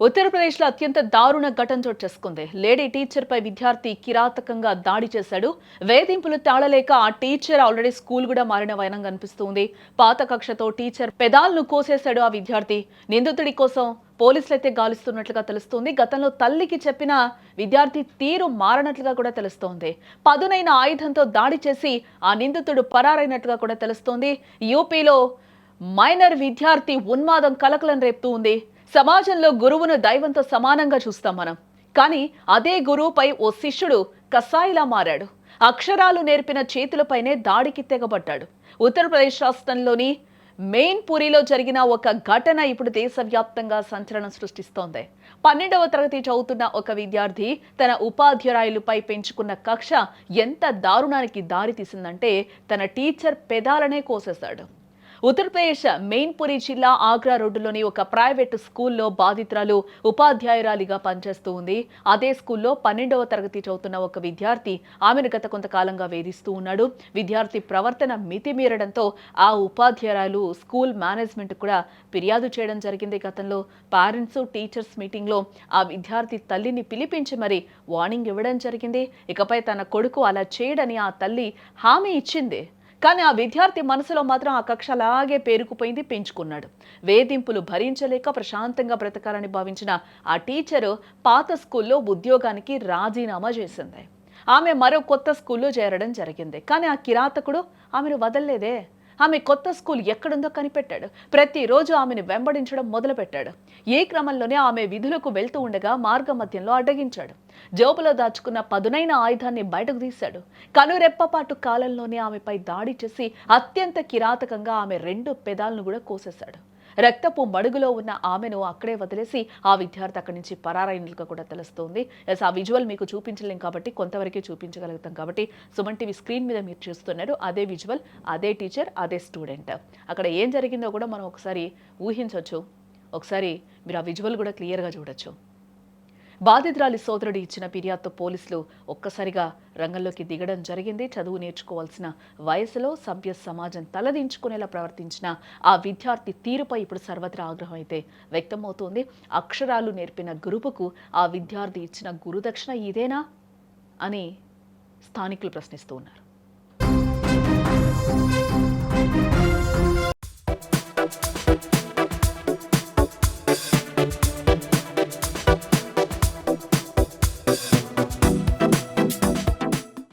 ఉత్తరప్రదేశ్లో అత్యంత దారుణ ఘటన చోటు చేసుకుంది. లేడీ టీచర్పై విద్యార్థి కిరాతకంగా దాడి చేశాడు. వేధింపులు తాళలేక ఆ టీచర్ ఆల్రెడీ స్కూల్ కూడా మారిన వైనం కనిపిస్తుంది. పాత కక్షతో టీచర్ పెదాలను కోసేశాడు ఆ విద్యార్థి. నిందితుడి కోసం పోలీసులైతే గాలిస్తున్నట్లుగా తెలుస్తోంది. గతంలో తల్లికి చెప్పిన విద్యార్థి తీరు మారనట్లుగా కూడా తెలుస్తోంది. పదునైన ఆయుధంతో దాడి చేసి ఆ నిందితుడు పరారైనట్లుగా కూడా తెలుస్తోంది. యూపీలో మైనర్ విద్యార్థి ఉన్మాదం కలకలం రేపుతూ ఉంది. సమాజంలో గురువును దైవంతో సమానంగా చూస్తాం మనం. కానీ అదే గురువుపై ఓ శిష్యుడు కసాయిలా మారాడు. అక్షరాలు నేర్పిన చేతులపైనే దాడికి తెగబడ్డాడు. ఉత్తరప్రదేశ్ రాష్ట్రంలోని మెయిన్పూరిలో జరిగిన ఒక ఘటన ఇప్పుడు దేశవ్యాప్తంగా సంచలనం సృష్టిస్తోంది. 12వ తరగతి చదువుతున్న ఒక విద్యార్థి తన ఉపాధ్యాయులపై పెంచుకున్న కక్ష ఎంత దారుణానికి దారి తీసిందంటే తన టీచర్ పెదాలనే కోసేశాడు. ఉత్తరప్రదేశ్ మెయిన్పురి జిల్లా ఆగ్రా రోడ్డులోని ఒక ప్రైవేటు స్కూల్లో బాధితురాలు ఉపాధ్యాయురాలిగా పనిచేస్తూ ఉంది. అదే స్కూల్లో 12వ తరగతి చదువుతున్న ఒక విద్యార్థి ఆమెను గత కొంతకాలంగా వేధిస్తూ ఉన్నాడు. విద్యార్థి ప్రవర్తన మితిమీరడంతో ఆ ఉపాధ్యాయురాలు స్కూల్ మేనేజ్మెంట్ కూడా ఫిర్యాదు చేయడం జరిగింది. గతంలో పేరెంట్స్ టీచర్స్ మీటింగ్లో ఆ విద్యార్థి తల్లిని పిలిపించి మరి వార్నింగ్ ఇవ్వడం జరిగింది. ఇకపై తన కొడుకు అలా చేయడని ఆ తల్లి హామీ ఇచ్చింది. కానీ ఆ విద్యార్థి మనసులో మాత్రం ఆ కక్ష అలాగే పేరుకుపోయింది, పెంచుకున్నాడు. వేధింపులు భరించలేక ప్రశాంతంగా బ్రతకాలని భావించిన ఆ టీచరు పాత స్కూల్లో ఉద్యోగానికి రాజీనామా చేసింది. ఆమె మరో కొత్త స్కూల్లో చేరడం జరిగింది. కానీ ఆ కిరాతకుడు ఆమెను వదల్లేదే. ఆమె కొత్త స్కూల్ ఎక్కడుందో కనిపెట్టాడు. ప్రతిరోజు ఆమెను వెంబడించడం మొదలుపెట్టాడు. ఈ క్రమంలోనే ఆమె విధులకు వెళ్తూ ఉండగా మార్గ మధ్యంలో అడ్డగించాడు. జోబులో దాచుకున్న పదునైన ఆయుధాన్ని బయటకు తీశాడు. కనురెప్పపాటు కాలంలోనే ఆమెపై దాడి చేసి అత్యంత కిరాతకంగా ఆమె 2 పెదాలను కూడా కోసేశాడు. రక్తపు మడుగులో ఉన్న ఆమెను అక్కడే వదిలేసి ఆ విద్యార్థి అక్కడి నుంచి పరారైనట్లుగా కూడా తెలుస్తోంది. ఆ విజువల్ మీకు చూపించలేం కాబట్టి కొంతవరకే చూపించగలుగుతాం కాబట్టి సుమన్ టీవీ స్క్రీన్ మీద మీరు చూస్తున్నారు. అదే విజువల్, అదే టీచర్, అదే స్టూడెంట్. అక్కడ ఏం జరిగిందో కూడా మనం ఒకసారి ఊహించవచ్చు. ఒకసారి మీరు ఆ విజువల్ కూడా క్లియర్గా చూడొచ్చు. బాధితురాలి సోదరుడు ఇచ్చిన ఫిర్యాదుతో పోలీసులు ఒక్కసారిగా రంగంలోకి దిగడం జరిగింది. చదువు నేర్చుకోవాల్సిన వయసులో సభ్య సమాజం తలదించుకునేలా ప్రవర్తించిన ఆ విద్యార్థి తీరుపై ఇప్పుడు సర్వత్రా ఆగ్రహం అయితే వ్యక్తమవుతోంది. అక్షరాలు నేర్పిన గురువుకు ఆ విద్యార్థి ఇచ్చిన గురుదక్షిణ ఇదేనా అని స్థానికులు ప్రశ్నిస్తూ ఉన్నారు.